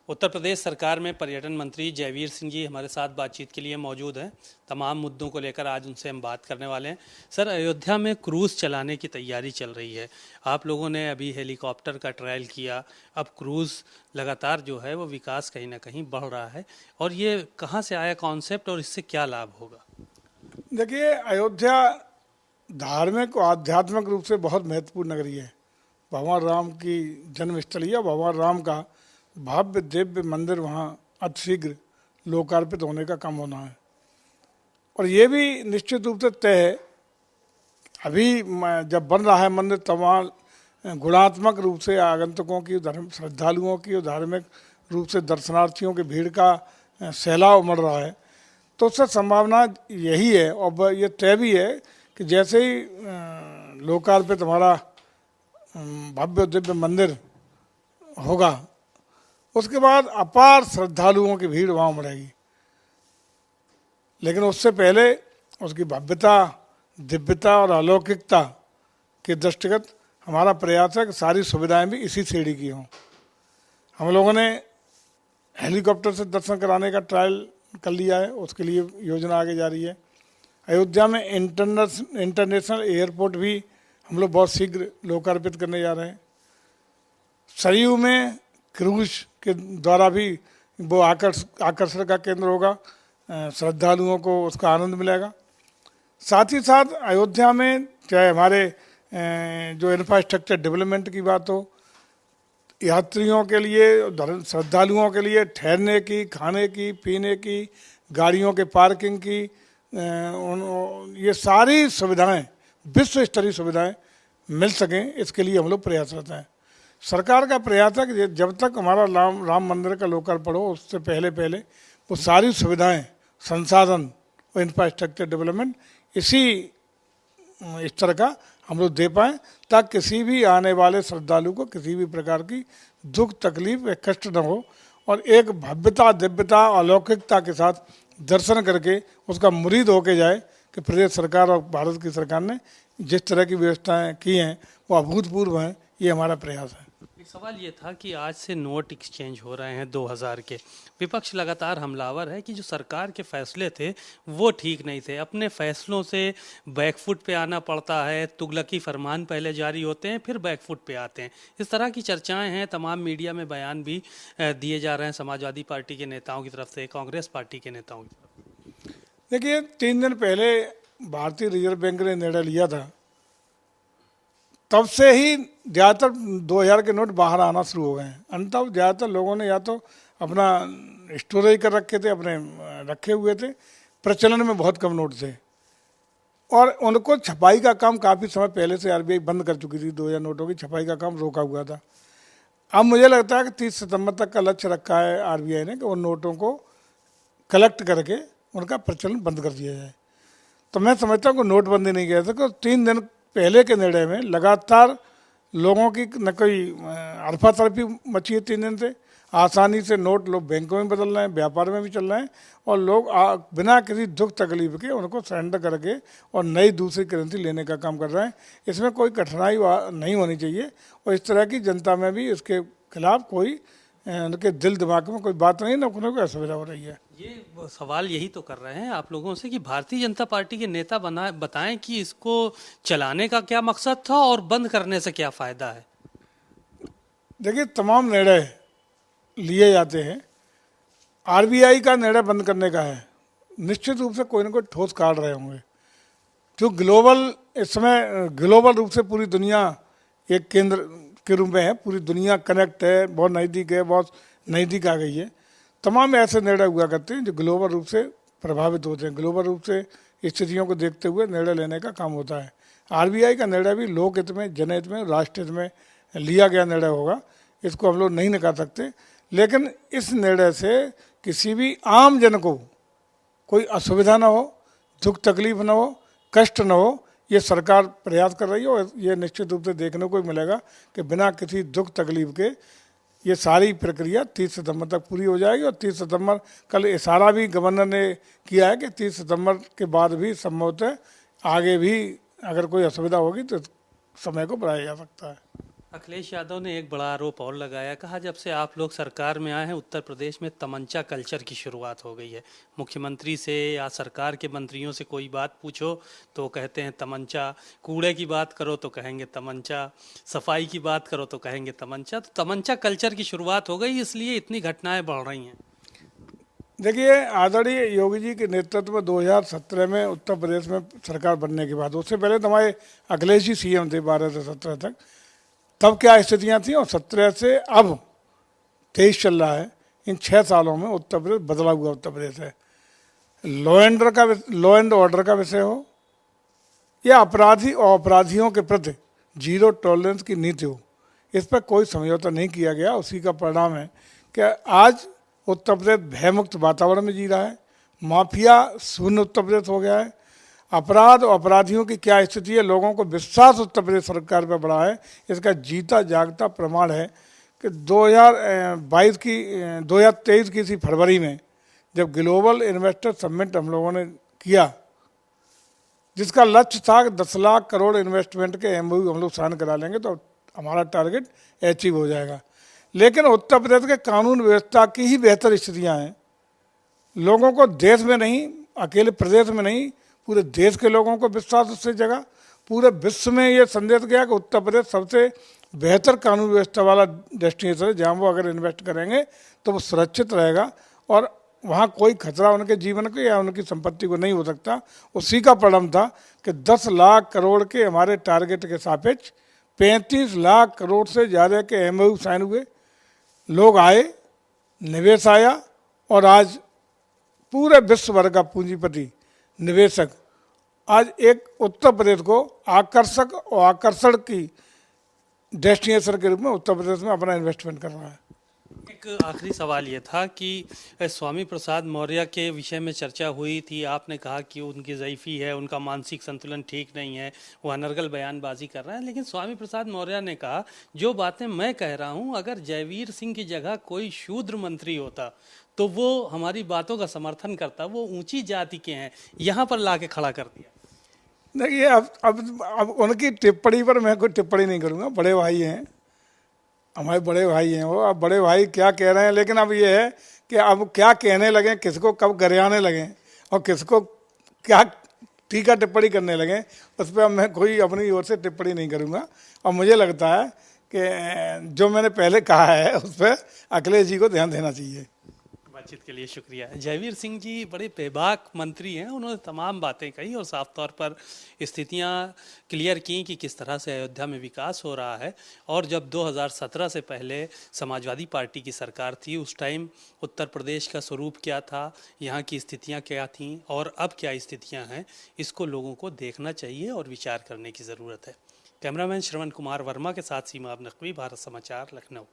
उत्तर प्रदेश सरकार में पर्यटन मंत्री जयवीर सिंह जी हमारे साथ बातचीत के लिए मौजूद हैं। तमाम मुद्दों को लेकर आज उनसे हम बात करने वाले हैं। सर, अयोध्या में क्रूज़ चलाने की तैयारी चल रही है। आप लोगों ने अभी हेलीकॉप्टर का ट्रायल किया, अब क्रूज़ लगातार जो है वो विकास कहीं ना कहीं बढ़ रहा है, और ये कहाँ से आया कॉन्सेप्ट और इससे क्या लाभ होगा? देखिए, अयोध्या धार्मिक और आध्यात्मिक रूप से बहुत महत्वपूर्ण नगरी है। भगवान राम की जन्मस्थली है। भगवान राम का भव्य दिव्य मंदिर वहाँ अतिशीघ्र लोकार्पित होने का काम होना है, और ये भी निश्चित रूप से तय है। अभी जब बन रहा है मंदिर, तब वहाँ गुणात्मक रूप से आगंतुकों की, धर्म श्रद्धालुओं की और धार्मिक रूप से दर्शनार्थियों की भीड़ का सैलाब उमड़ रहा है। तो उससे संभावना यही है, और ये तय भी है कि जैसे ही लोकार्पित हमारा भव्य दिव्य मंदिर होगा, उसके बाद अपार श्रद्धालुओं की भीड़ वहाँ उमड़ेगी। लेकिन उससे पहले उसकी भव्यता, दिव्यता और अलौकिकता के दृष्टिगत हमारा प्रयास है कि सारी सुविधाएं भी इसी श्रेणी की हों। हम लोगों ने हेलीकॉप्टर से दर्शन कराने का ट्रायल कर लिया है, उसके लिए योजना आगे जा रही है। अयोध्या में इंटरनेशनल एयरपोर्ट भी हम लोग बहुत शीघ्र लोकार्पित करने जा रहे हैं। सरयू में क्रूज के द्वारा भी वो आकर्षण का केंद्र होगा, श्रद्धालुओं को उसका आनंद मिलेगा। साथ ही साथ अयोध्या में चाहे हमारे जो इंफ्रास्ट्रक्चर डेवलपमेंट की बात हो, यात्रियों के लिए, श्रद्धालुओं के लिए ठहरने की, खाने की, पीने की, गाड़ियों के पार्किंग की, ये सारी सुविधाएं, विश्व स्तरीय सुविधाएं मिल सकें, इसके लिए हम लोग प्रयासरत हैं। सरकार का प्रयास है कि जब तक हमारा राम मंदिर का लोकार्पण हो, उससे पहले पहले वो सारी सुविधाएं, संसाधन और इंफ्रास्ट्रक्चर डेवलपमेंट इसी स्तर का हम लोग दे पाएँ, ताकि किसी भी आने वाले श्रद्धालु को किसी भी प्रकार की दुख, तकलीफ या कष्ट न हो, और एक भव्यता, दिव्यता, अलौकिकता के साथ दर्शन करके उसका मुरीद होके जाए कि प्रदेश सरकार और भारत की सरकार ने जिस तरह की व्यवस्थाएं की हैं वो अभूतपूर्व हैं। ये हमारा प्रयास है। एक सवाल ये था कि आज से नोट एक्सचेंज हो रहे हैं 2000 के। विपक्ष लगातार हमलावर है कि जो सरकार के फैसले थे वो ठीक नहीं थे, अपने फैसलों से बैकफुट पे आना पड़ता है, तुगलकी फरमान पहले जारी होते हैं फिर बैकफुट पे आते हैं। इस तरह की चर्चाएं हैं, तमाम मीडिया में बयान भी दिए जा रहे हैं समाजवादी पार्टी के नेताओं की तरफ से, कांग्रेस पार्टी के नेताओं की तरफ से। देखिए, 3 दिन पहले भारतीय रिजर्व बैंक ने निर्णय लिया था, तब से ही ज़्यादातर 2000 के नोट बाहर आना शुरू हो गए हैं। अंततः ज़्यादातर लोगों ने या तो अपना स्टोरेज कर रखे थे, अपने रखे हुए थे, प्रचलन में बहुत कम नोट थे, और उनको छपाई का काम काफ़ी समय पहले से आरबीआई बंद कर चुकी थी। 2000 नोटों की छपाई का काम रोका हुआ था। अब मुझे लगता है कि 30 सितंबर तक का लक्ष्य रखा है आरबीआई ने कि उन नोटों को कलेक्ट करके उनका प्रचलन बंद कर दिया जाए। तो मैं समझता हूँ कि नोटबंदी नहीं किया था, 3 दिन पहले के निर्णय में लगातार लोगों की न कोई अरफा तरफी मची है। 3 दिन से आसानी से नोट लोग बैंकों में बदल रहे हैं, व्यापार में भी चल रहे हैं, और लोग बिना किसी दुख तकलीफ के उनको सरेंडर करके और नई दूसरी करेंसी लेने का काम कर रहे हैं। इसमें कोई कठिनाई नहीं होनी चाहिए, और इस तरह की जनता में भी इसके खिलाफ कोई उनके दिल दिमाग में कोई बात नहीं, ना कोई असुविधा हो रही है। ये सवाल यही तो कर रहे हैं आप लोगों से कि भारतीय जनता पार्टी के नेता बताएं कि इसको चलाने का क्या मकसद था और बंद करने से क्या फायदा है। देखिए, तमाम निर्णय लिए जाते हैं। आरबीआई का निर्णय बंद करने का है, निश्चित रूप से कोई ना कोई ठोस काट रहे होंगे। जो ग्लोबल, इस समय ग्लोबल रूप से पूरी दुनिया एक केंद्र के रूप में है, पूरी दुनिया कनेक्ट है, बहुत नज़दीक है, बहुत नज़दीक आ गई है। तमाम ऐसे निर्णय हुआ करते हैं जो ग्लोबल रूप से प्रभावित होते हैं, ग्लोबल रूप से स्थितियों को देखते हुए निर्णय लेने का काम होता है। आरबीआई का निर्णय भी लोकहित में, जनहित में, राष्ट्रहित में लिया गया निर्णय होगा, इसको हम लोग नहीं निकाल सकते। लेकिन इस निर्णय से किसी भी आम जन को कोई असुविधा ना हो, दुख तकलीफ ना हो, कष्ट ना हो, ये सरकार प्रयास कर रही है। और ये निश्चित रूप से देखने को मिलेगा कि बिना किसी दुख तकलीफ के ये सारी प्रक्रिया 30 सितंबर तक पूरी हो जाएगी। और 30 सितंबर, कल इशारा भी गवर्नर ने किया है कि 30 सितंबर के बाद भी संभवतः आगे भी अगर कोई असुविधा होगी तो समय को बढ़ाया जा सकता है। अखिलेश यादव ने एक बड़ा आरोप और लगाया, कहा जब से आप लोग सरकार में आए हैं उत्तर प्रदेश में तमंचा कल्चर की शुरुआत हो गई है। मुख्यमंत्री से या सरकार के मंत्रियों से कोई बात पूछो तो कहते हैं तमंचा, कूड़े की बात करो तो कहेंगे तमंचा, सफाई की बात करो तो कहेंगे तमंचा। तो तमंचा कल्चर की शुरुआत हो गई, इसलिए इतनी घटनाएं बढ़ रही हैं। देखिए, आदरणीय योगी जी के नेतृत्व में 2017 में उत्तर प्रदेश में सरकार बनने के बाद, उससे पहले तो हमारे अखिलेश जी सीएम थे 12 से 17 तक, तब क्या स्थितियां थी और 17 से अब 23 चल रहा है, इन 6 सालों में उत्तर प्रदेश बदला हुआ उत्तर प्रदेश है। लॉ एंड ऑर्डर का विषय हो या अपराधी और अपराधियों के प्रति जीरो टॉलरेंस की नीति हो, इस पर कोई समझौता नहीं किया गया। उसी का परिणाम है कि आज उत्तर प्रदेश भयमुक्त वातावरण में जी रहा है, माफिया शून्य उत्तर प्रदेश हो गया है, अपराध और अपराधियों की क्या स्थिति है, लोगों को विश्वास उत्तर प्रदेश सरकार पर बढ़ा है। इसका जीता जागता प्रमाण है कि 2023 की इसी फरवरी में जब ग्लोबल इन्वेस्टर समिट हम लोगों ने किया, जिसका लक्ष्य था कि 10 लाख करोड़ इन्वेस्टमेंट के एमओयू हम लोग साइन करा लेंगे तो हमारा टारगेट अचीव हो जाएगा। लेकिन उत्तर प्रदेश के कानून व्यवस्था की ही बेहतर स्थितियाँ हैं। लोगों को देश में नहीं, अकेले प्रदेश में नहीं, पूरे देश के लोगों को विश्वास उससे जगह, पूरे विश्व में ये संदेश गया कि उत्तर प्रदेश सबसे बेहतर कानून व्यवस्था वाला डेस्टिनेशन है, जहाँ वो अगर इन्वेस्ट करेंगे तो वो सुरक्षित रहेगा और वहाँ कोई खतरा उनके जीवन को या उनकी संपत्ति को नहीं हो सकता। उसी का परिणाम था कि 10 लाख करोड़ के हमारे टारगेट के सापेक्ष 35 लाख करोड़ से ज़्यादा के एमओयू साइन हुए, लोग आए, निवेश आया और आज पूरे विश्व भर का पूंजीपति निवेशक आज एक उत्तर प्रदेश को आकर्षक और आकर्षण की डेस्टिनेशन के रूप में उत्तर प्रदेश में अपना इन्वेस्टमेंट कर रहा है। एक आखिरी सवाल ये था कि स्वामी प्रसाद मौर्य के विषय में चर्चा हुई थी। आपने कहा कि उनकी ज़ईफ़ी है, उनका मानसिक संतुलन ठीक नहीं है, वो अनर्गल बयानबाजी कर रहे हैं। लेकिन स्वामी प्रसाद मौर्य ने कहा जो बातें मैं कह रहा हूँ, अगर जयवीर सिंह की जगह कोई शूद्र मंत्री होता तो वो हमारी बातों का समर्थन करता, वो ऊंची जाति के हैं, यहाँ पर ला के खड़ा कर दिया। देखिए, अब उनकी टिप्पणी पर मैं कोई टिप्पणी नहीं करूँगा। बड़े भाई हैं, हमारे बड़े भाई हैं वो, अब बड़े भाई क्या कह रहे हैं। लेकिन अब ये है कि अब क्या कहने लगे, किसको कब गरियाने लगे और किसको क्या टीका टिप्पणी करने लगे, उस पर अब मैं कोई अपनी ओर से टिप्पणी नहीं करूँगा। और मुझे लगता है कि जो मैंने पहले कहा है उस पर अखिलेश जी को ध्यान देना चाहिए। बातचीत के लिए शुक्रिया। जयवीर सिंह जी बड़े बेबाक मंत्री हैं, उन्होंने तमाम बातें कही और साफ तौर पर स्थितियां क्लियर की कि किस तरह से अयोध्या में विकास हो रहा है। और जब 2017 से पहले समाजवादी पार्टी की सरकार थी, उस टाइम उत्तर प्रदेश का स्वरूप क्या था, यहाँ की स्थितियाँ क्या थीं और अब क्या स्थितियाँ हैं, इसको लोगों को देखना चाहिए और विचार करने की ज़रूरत है। कैमरामैन श्रवण कुमार वर्मा के साथ सीमा नकवी, भारत समाचार, लखनऊ।